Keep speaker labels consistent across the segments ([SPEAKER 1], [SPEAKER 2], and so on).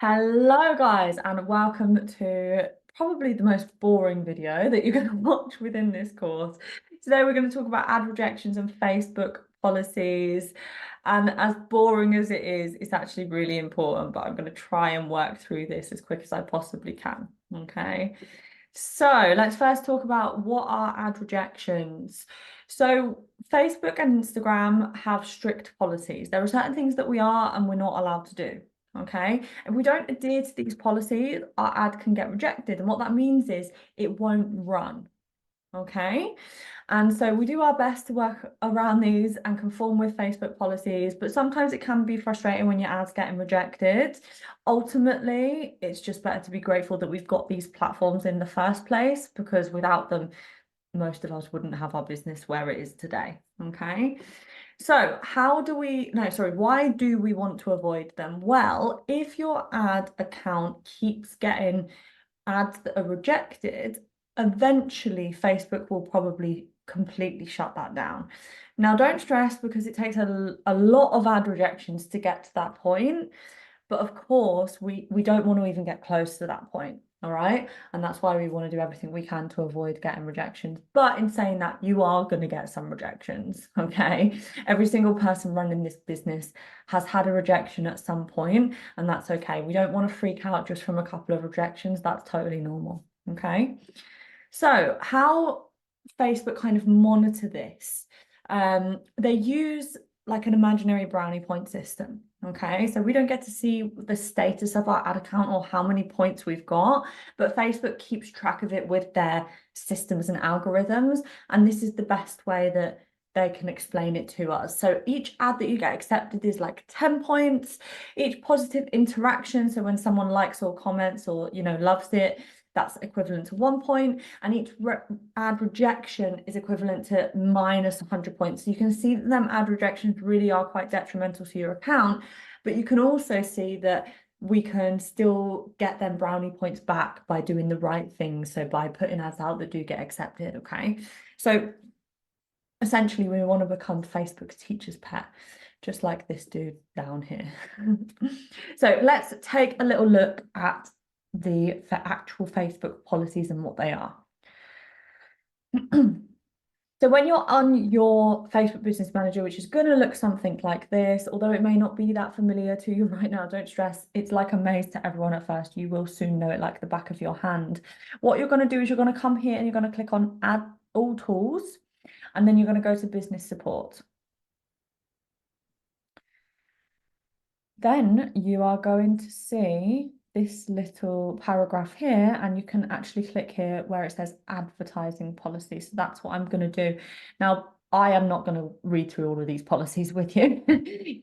[SPEAKER 1] Hello guys and welcome to probably the most boring video that you're going to watch within this course. Today we're going to talk about ad rejections and Facebook policies, and as boring as it is, it's actually really important, but I'm going to try and work through this as quick as I possibly can. Okay, so let's first talk about what are ad rejections. So Facebook and Instagram have strict policies. There are certain things that we are and we're not allowed to do. Okay, if we don't adhere to these policies, our ad can get rejected. And what that means is it won't run. Okay, and so we do our best to work around these and conform with Facebook policies, but sometimes it can be frustrating when your ads getting rejected. Ultimately, it's just better to be grateful that we've got these platforms in the first place, because without them, most of us wouldn't have our business where it is today. Okay. So why do we want to avoid them? Well, if your ad account keeps getting ads that are rejected, eventually Facebook will probably completely shut that down. Now, don't stress, because it takes a lot of ad rejections to get to that point. But of course, we don't want to even get close to that point. All right. And that's why we want to do everything we can to avoid getting rejections. But in saying that, you are going to get some rejections. Okay. Every single person running this business has had a rejection at some point, and that's okay. We don't want to freak out just from a couple of rejections. That's totally normal. Okay. So, how Facebook kind of monitor this? They use like an imaginary brownie point system. Okay, so we don't get to see the status of our ad account or how many points we've got, but Facebook keeps track of it with their systems and algorithms. And this is the best way that they can explain it to us. So each ad that you get accepted is like 10 points. Each positive interaction, so when someone likes or comments or loves it, that's equivalent to 1 point, and each ad rejection is equivalent to minus 100 points. So you can see that them ad rejections really are quite detrimental to your account, but you can also see that we can still get them brownie points back by doing the right things. So by putting ads out that do get accepted. Okay, so essentially we want to become Facebook's teacher's pet, just like this dude down here. So let's take a little look at the actual Facebook policies and what they are. So when you're on your Facebook Business Manager, which is going to look something like this, although it may not be that familiar to you right now, don't stress. It's like a maze to everyone at first. You will soon know it like the back of your hand. What you're going to do is you're going to come here and you're going to click on Add All Tools, and then you're going to go to Business Support. Then you are going to see this little paragraph here, and you can actually click here where it says advertising policy. So that's what I'm going to do. Now, I am not going to read through all of these policies with you.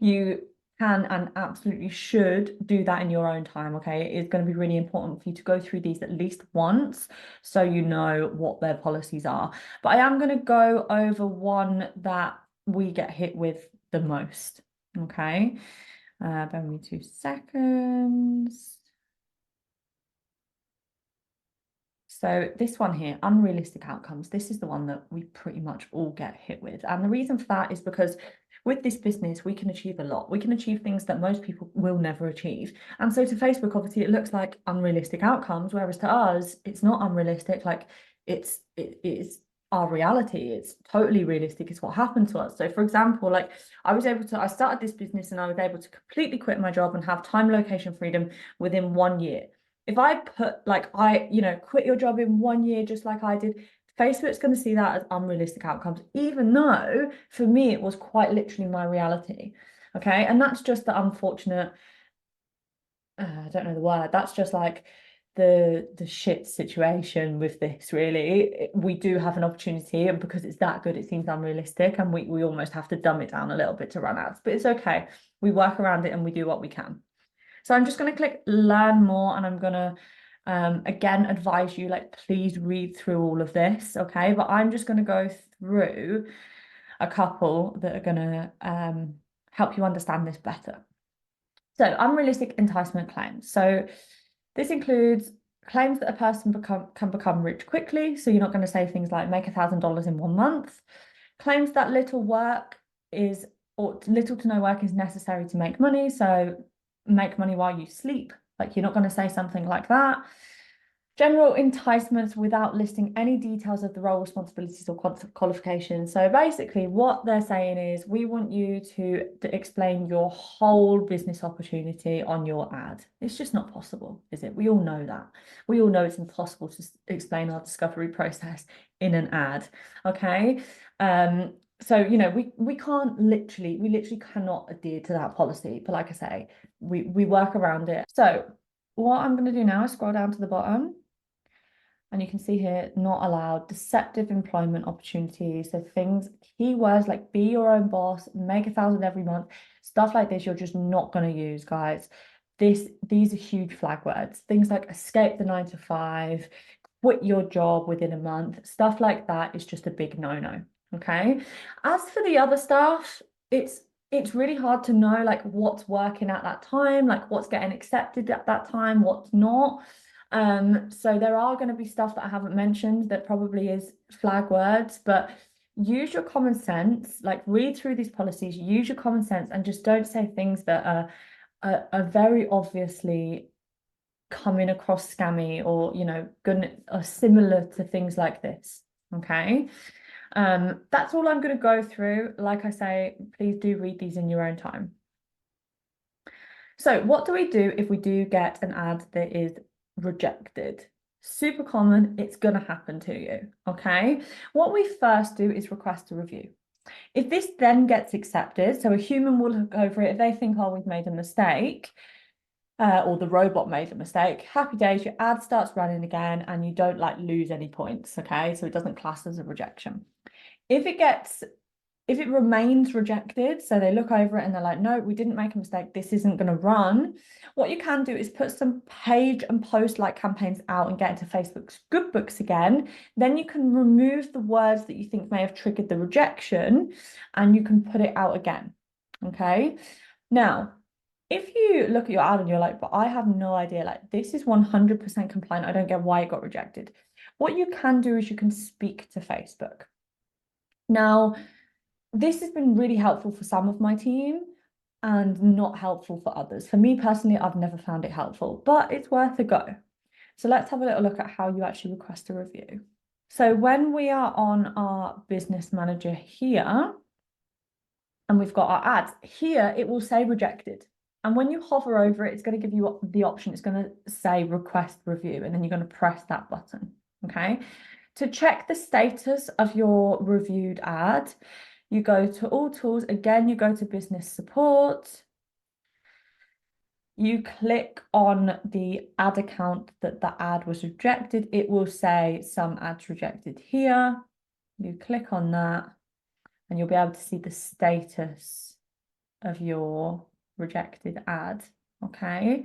[SPEAKER 1] You can and absolutely should do that in your own time. Okay, it is going to be really important for you to go through these at least once so you know what their policies are. But I am going to go over one that we get hit with the most. Okay. Bear with me 2 seconds. So this one here, unrealistic outcomes. This is the one that we pretty much all get hit with. And the reason for that is because with this business, we can achieve a lot. We can achieve things that most people will never achieve. And so to Facebook, obviously, it looks like unrealistic outcomes, whereas to us, it's not unrealistic. Like it is our reality. It's totally realistic. It's what happened to us. So for example, like I started this business and I was able to completely quit my job and have time, location freedom within 1 year. If I put quit your job in 1 year, just like I did, Facebook's going to see that as unrealistic outcomes, even though for me, it was quite literally my reality. Okay. And that's just the unfortunate, I don't know the word. That's just like the shit situation with this, really. We do have an opportunity, and because it's that good, it seems unrealistic, and we almost have to dumb it down a little bit to run ads, but it's okay. We work around it and we do what we can. So I'm just going to click learn more, and I'm going to again advise you, like, please read through all of this. Okay, but I'm just going to go through a couple that are going to help you understand this better. So unrealistic enticement claims. So this includes claims that a person can become rich quickly. So you're not going to say things like make $1,000 in 1 month. Claims that little to no work is necessary to make money. So make money while you sleep, Like, you're not going to say something like that. General enticements without listing any details of the role, responsibilities, or qualifications. So basically, what they're saying is, we want you to explain your whole business opportunity on your ad. It's just not possible, is it? We all know that. We all know it's impossible to explain our discovery process in an ad. Okay. So, you know, we literally cannot adhere to that policy. But like I say, we work around it. So what I'm going to do now is scroll down to the bottom. And you can see here, not allowed, deceptive employment opportunities. So things, keywords like be your own boss, make 1,000 every month, stuff like this, you're just not going to use, guys. These are huge flag words. Things like escape the 9 to 5, quit your job within a month, stuff like that is just a big no-no. Okay. As for the other stuff, it's really hard to know like what's working at that time, like what's getting accepted at that time, what's not. So there are going to be stuff that I haven't mentioned that probably is flag words, but use your common sense, like read through these policies, use your common sense, and just don't say things that are very obviously coming across scammy or, you know, are similar to things like this. Okay. That's all I'm going to go through. Like I say, please do read these in your own time. So what do we do if we do get an ad that is rejected? Super common, it's going to happen to you, okay? What we first do is request a review. If this then gets accepted, so a human will look over it, if they think, oh, we've made a mistake, or the robot made a mistake, happy days, your ad starts running again and you don't like lose any points, okay? So it doesn't class as a rejection. If it remains rejected, so they look over it and they're like, no, we didn't make a mistake, this isn't going to run. What you can do is put some page and post like campaigns out and get into Facebook's good books again. Then you can remove the words that you think may have triggered the rejection and you can put it out again. Okay. Now, if you look at your ad and you're like, but I have no idea, like this is 100% compliant, I don't get why it got rejected. What you can do is you can speak to Facebook. Now, this has been really helpful for some of my team and not helpful for others. For me personally, I've never found it helpful, but it's worth a go. So let's have a little look at how you actually request a review. So when we are on our business manager here, and we've got our ads, here it will say rejected. And when you hover over it, it's going to give you the option, it's going to say request review, and then you're going to press that button, okay? To check the status of your reviewed ad, you go to all tools, again, you go to business support, you click on the ad account that the ad was rejected. It will say some ads rejected here. You click on that and you'll be able to see the status of your rejected ad, okay?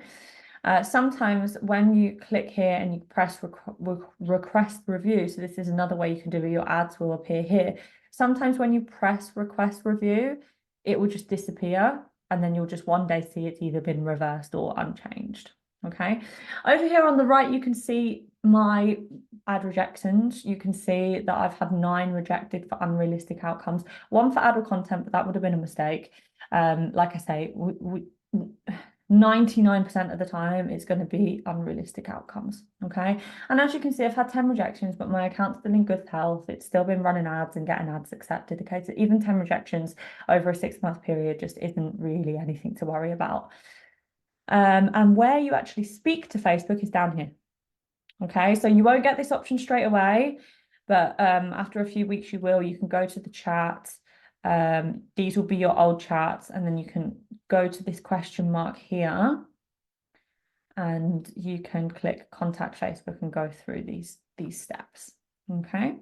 [SPEAKER 1] Sometimes when you click here and you press request review, so this is another way you can do it, your ads will appear here. Sometimes when you press request review, it will just disappear and then you'll just one day see it's either been reversed or unchanged, okay? Over here on the right, you can see my ad rejections. You can see that I've had 9 rejected for unrealistic outcomes, 1 for adult content, but that would have been a mistake. Like I say, 99% of the time it's going to be unrealistic outcomes, okay? And as you can see, I've had 10 rejections, but my account's still in good health. It's still been running ads and getting ads accepted, okay? So even 10 rejections over a 6-month period just isn't really anything to worry about. And where you actually speak to Facebook is down here, okay? So you won't get this option straight away, but after a few weeks you will. You can go to the chat. These will be your old chats, and then you can go to this question mark here and you can click contact Facebook and go through these steps, okay?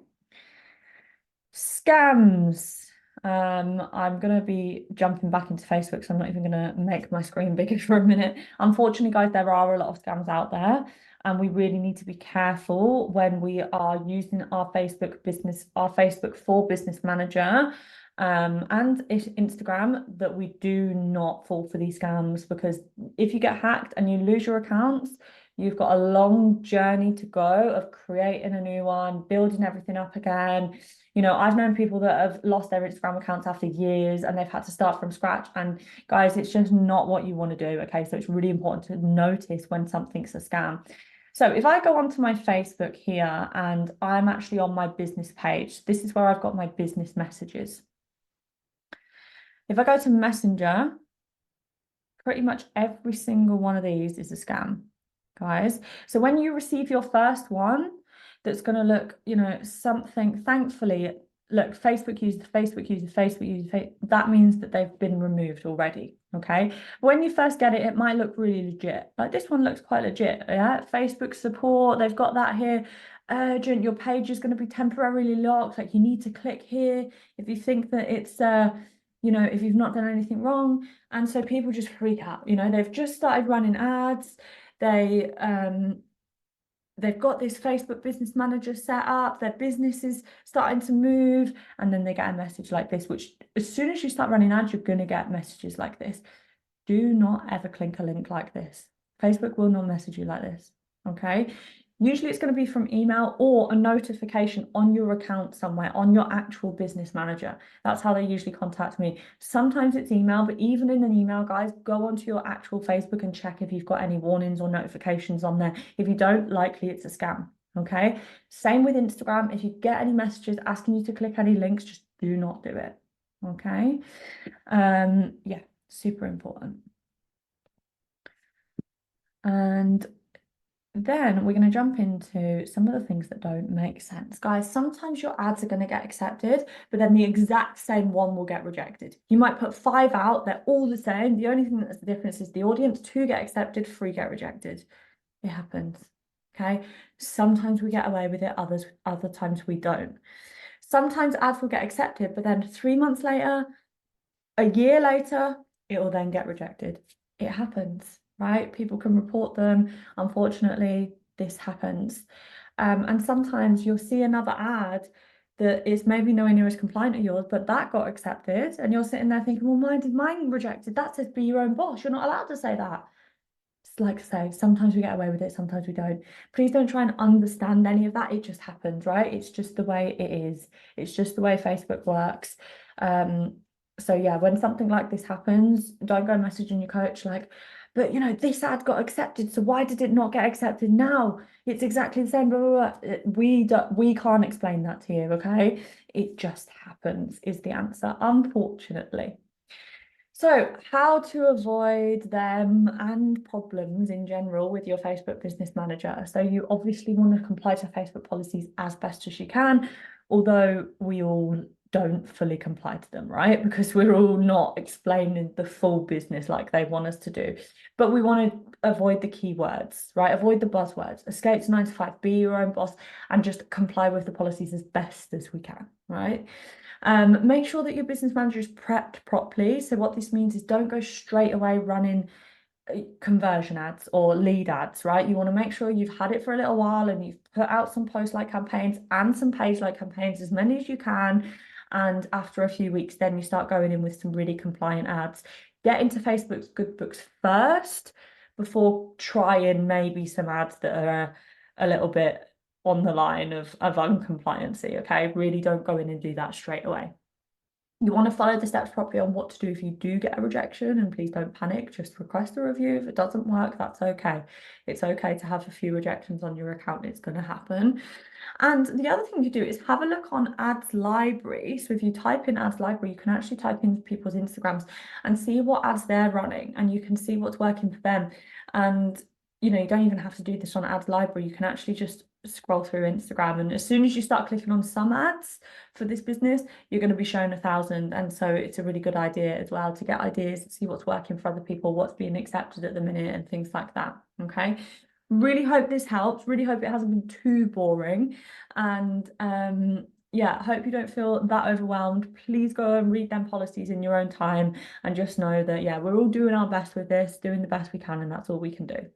[SPEAKER 1] Scams. I'm going to be jumping back into Facebook, so I'm not even going to make my screen bigger for a minute. Unfortunately, guys, there are a lot of scams out there, and we really need to be careful when we are using our Facebook for Business Manager and Instagram, that we do not fall for these scams, because if you get hacked and you lose your accounts, you've got a long journey to go of creating a new one, building everything up again. You know, I've known people that have lost their Instagram accounts after years and they've had to start from scratch. And guys, it's just not what you want to do. Okay, so it's really important to notice when something's a scam. So if I go onto my Facebook here and I'm actually on my business page, this is where I've got my business messages. If I go to Messenger, pretty much every single one of these is a scam, guys. So when you receive your first one, that's going to look, you know, something, thankfully, look, Facebook user, Facebook user, Facebook user, that means that they've been removed already, okay? When you first get it, it might look really legit. Like this one looks quite legit, yeah? Facebook support, they've got that here. Urgent, your page is going to be temporarily locked. Like you need to click here if you think that it's, you know, if you've not done anything wrong. And so people just freak out. You know, they've just started running ads. They've got this Facebook business manager set up, their business is starting to move, and then they get a message like this, which as soon as you start running ads, you're going to get messages like this. Do not ever click a link like this. Facebook will not message you like this, okay? Usually it's going to be from email or a notification on your account somewhere, on your actual business manager. That's how they usually contact me. Sometimes it's email, but even in an email, guys, go onto your actual Facebook and check if you've got any warnings or notifications on there. If you don't, likely it's a scam, okay? Same with Instagram. If you get any messages asking you to click any links, just do not do it, okay? Yeah, super important. And then we're going to jump into some of the things that don't make sense. Guys, sometimes your ads are going to get accepted, but then the exact same one will get rejected. You might put 5 out, they're all the same. The only thing that's the difference is the audience. 2 get accepted, 3 get rejected. It happens, okay? Sometimes we get away with it, other times we don't. Sometimes ads will get accepted, but then 3 months later, a year later, it will then get rejected. It happens, right? People can report them. Unfortunately, this happens. And sometimes you'll see another ad that is maybe nowhere near as compliant as yours, but that got accepted. And you're sitting there thinking, well, why did mine rejected? That says be your own boss. You're not allowed to say that. It's like I say, sometimes we get away with it, sometimes we don't. Please don't try and understand any of that. It just happens, right? It's just the way it is. It's just the way Facebook works. So yeah, when something like this happens, don't go messaging your coach like, but you know, this ad got accepted, so why did it not get accepted now? It's exactly the same, blah, blah, blah. We can't explain that to you, okay? It just happens is the answer, unfortunately. So how to avoid them and problems in general with your Facebook Business Manager. So you obviously want to comply to Facebook policies as best as you can, although we all don't fully comply to them, right? Because we're all not explaining the full business like they want us to do. But we want to avoid the keywords, right? Avoid the buzzwords, escape to 9 to 5, be your own boss, and just comply with the policies as best as we can, right? Make sure that your business manager is prepped properly. So what this means is don't go straight away running conversion ads or lead ads, right? You want to make sure you've had it for a little while and you've put out some post-like campaigns and some page-like campaigns, as many as you can. And after a few weeks, then you start going in with some really compliant ads. Get into Facebook's good books first before trying maybe some ads that are a little bit on the line of uncompliancy, okay? Really don't go in and do that straight away. You want to follow the steps properly on what to do if you do get a rejection, and please don't panic, just request a review. If it doesn't work, that's okay. It's okay to have a few rejections on your account, it's going to happen. And the other thing to do is have a look on Ads Library. So if you type in Ads Library, you can actually type in people's Instagrams and see what ads they're running, and you can see what's working for them. And you know, you don't even have to do this on Ads Library. You can actually just scroll through Instagram, and as soon as you start clicking on some ads for this business, you're going to be shown 1,000. And so it's a really good idea as well to get ideas, see what's working for other people, what's being accepted at the minute, and things like that. Okay. Really hope this helps. Really hope it hasn't been too boring. And yeah, hope you don't feel that overwhelmed. Please go and read them policies in your own time and just know that, yeah, we're all doing our best with this, doing the best we can, and that's all we can do.